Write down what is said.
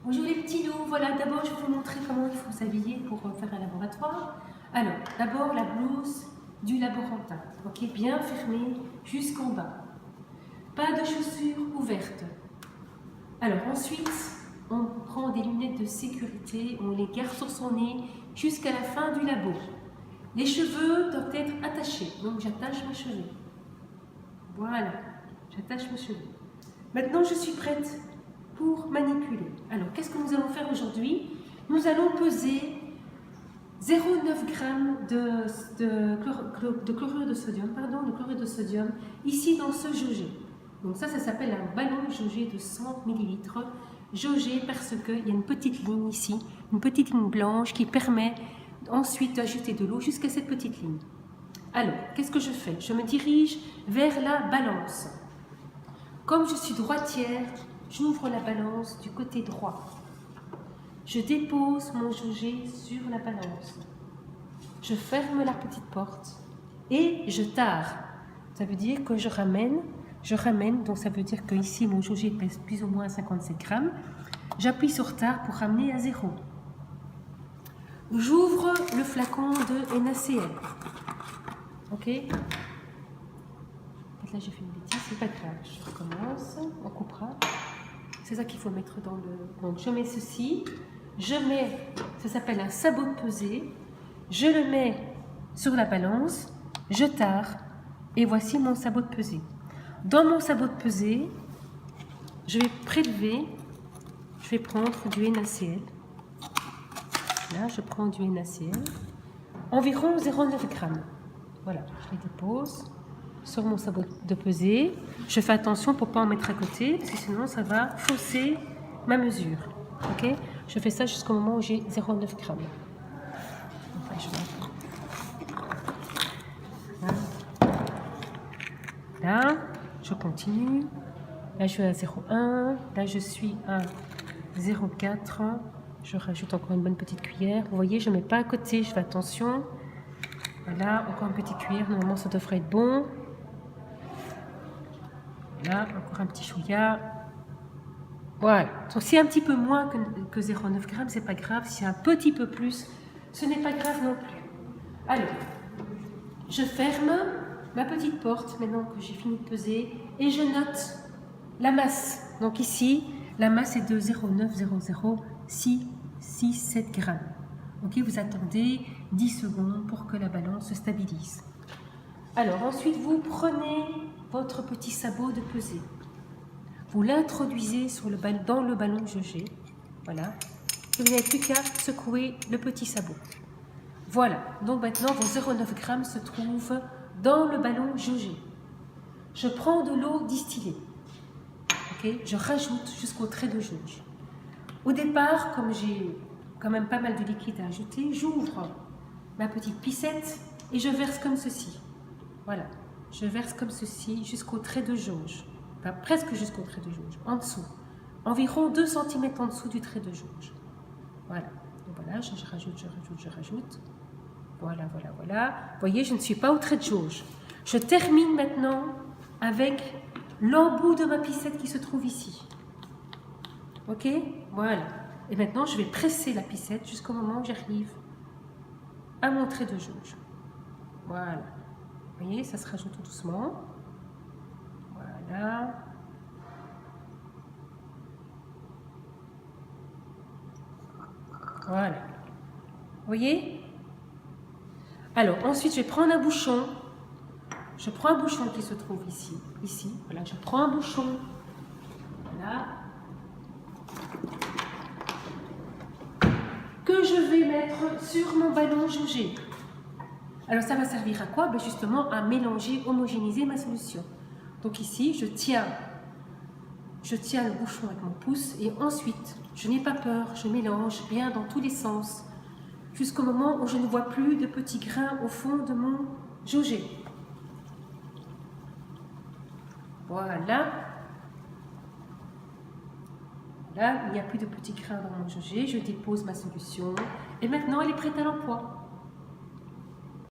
Bonjour les petits loups, voilà, d'abord je vais vous montrer comment il faut s'habiller pour faire un laboratoire. Alors, d'abord la blouse du laborantin, ok, bien fermée jusqu'en bas. Pas de chaussures ouvertes. Alors ensuite, on prend des lunettes de sécurité, on les garde sur son nez jusqu'à la fin du labo. Les cheveux doivent être attachés, donc j'attache mes cheveux. Voilà, j'attache mes cheveux. Maintenant, je suis prête pour manipuler. Alors, qu'est-ce que nous allons faire aujourd'hui? Nous allons peser 0,9 g de chlorure de sodium, ici dans ce jaugé. Donc ça s'appelle un ballon jaugé de 100 ml. Jaugé parce qu'il y a une petite ligne ici, une petite ligne blanche qui permet ensuite d'ajouter de l'eau jusqu'à cette petite ligne. Alors, qu'est-ce que je fais? Je me dirige vers la balance. Comme je suis droitière, j'ouvre la balance du côté droit. Je dépose mon jaugé sur la balance. Je ferme la petite porte et je tare. Ça veut dire que je ramène, donc ça veut dire que ici mon jaugé pèse plus ou moins 57 grammes. J'appuie sur tare pour ramener à 0. J'ouvre le flacon de NaCl. Ok? Là j'ai fait une bêtise, c'est pas grave. Je recommence, on coupera. C'est ça qu'il faut mettre dans le... Donc je mets ceci, je mets, ça s'appelle un sabot de pesée, je le mets sur la balance, je tare, et voici mon sabot de pesée. Dans mon sabot de pesée, je vais prélever, je vais prendre du NaCl. Là, je prends du NaCl, environ 0,9 g. Voilà, je les dépose sur mon sabot de pesée. Je fais attention pour ne pas en mettre à côté, parce que sinon ça va fausser ma mesure. Ok? Je fais ça jusqu'au moment où j'ai 0,9 g. Enfin, là, je continue. Là, je suis à 0,1. Là, je suis à 0,4. Je rajoute encore une bonne petite cuillère. Vous voyez, je ne mets pas à côté, je fais attention. Voilà, encore une petite cuillère. Normalement, ça devrait être bon. Là, encore un petit chouïa. Voilà. Donc, si un petit peu moins que 0,9 g, c'est pas grave. Si un petit peu plus, ce n'est pas grave non plus. Alors, je ferme ma petite porte, maintenant que j'ai fini de peser, et je note la masse. Donc ici, la masse est de 0,9006667 g. Ok, vous attendez 10 secondes pour que la balance se stabilise. Alors, ensuite, vous prenez votre petit sabot de pesée. Vous l'introduisez dans le ballon jaugé. Voilà. Et vous n'avez plus qu'à secouer le petit sabot. Voilà. Donc maintenant, vos 0,9 g se trouvent dans le ballon jaugé. Je prends de l'eau distillée. Okay. Je rajoute jusqu'au trait de jauge. Au départ, comme j'ai quand même pas mal de liquide à ajouter, j'ouvre ma petite piscette et je verse comme ceci. Voilà. Je verse comme ceci jusqu'au trait de jauge. Enfin, presque jusqu'au trait de jauge, en dessous. Environ 2 cm en dessous du trait de jauge. Voilà. Donc voilà, je rajoute. Voilà. Vous voyez, je ne suis pas au trait de jauge. Je termine maintenant avec l'embout de ma piscette qui se trouve ici. Ok? Voilà. Et maintenant, je vais presser la piscette jusqu'au moment où j'arrive à mon trait de jauge. Voilà. Vous voyez, ça se rajoute tout doucement. Voilà. Voilà. Vous voyez? Alors, ensuite, je vais prendre un bouchon. Je prends un bouchon qui se trouve ici. Voilà, je prends un bouchon. Voilà. Que je vais mettre sur mon ballon jaugé. Alors, ça va servir à quoi? Ben justement, à mélanger, homogénéiser ma solution. Donc ici, je tiens le bouchon avec mon pouce et ensuite, je n'ai pas peur, je mélange bien dans tous les sens jusqu'au moment où je ne vois plus de petits grains au fond de mon jaugé. Voilà. Là, il n'y a plus de petits grains dans mon jaugé. Je dépose ma solution et maintenant, elle est prête à l'emploi.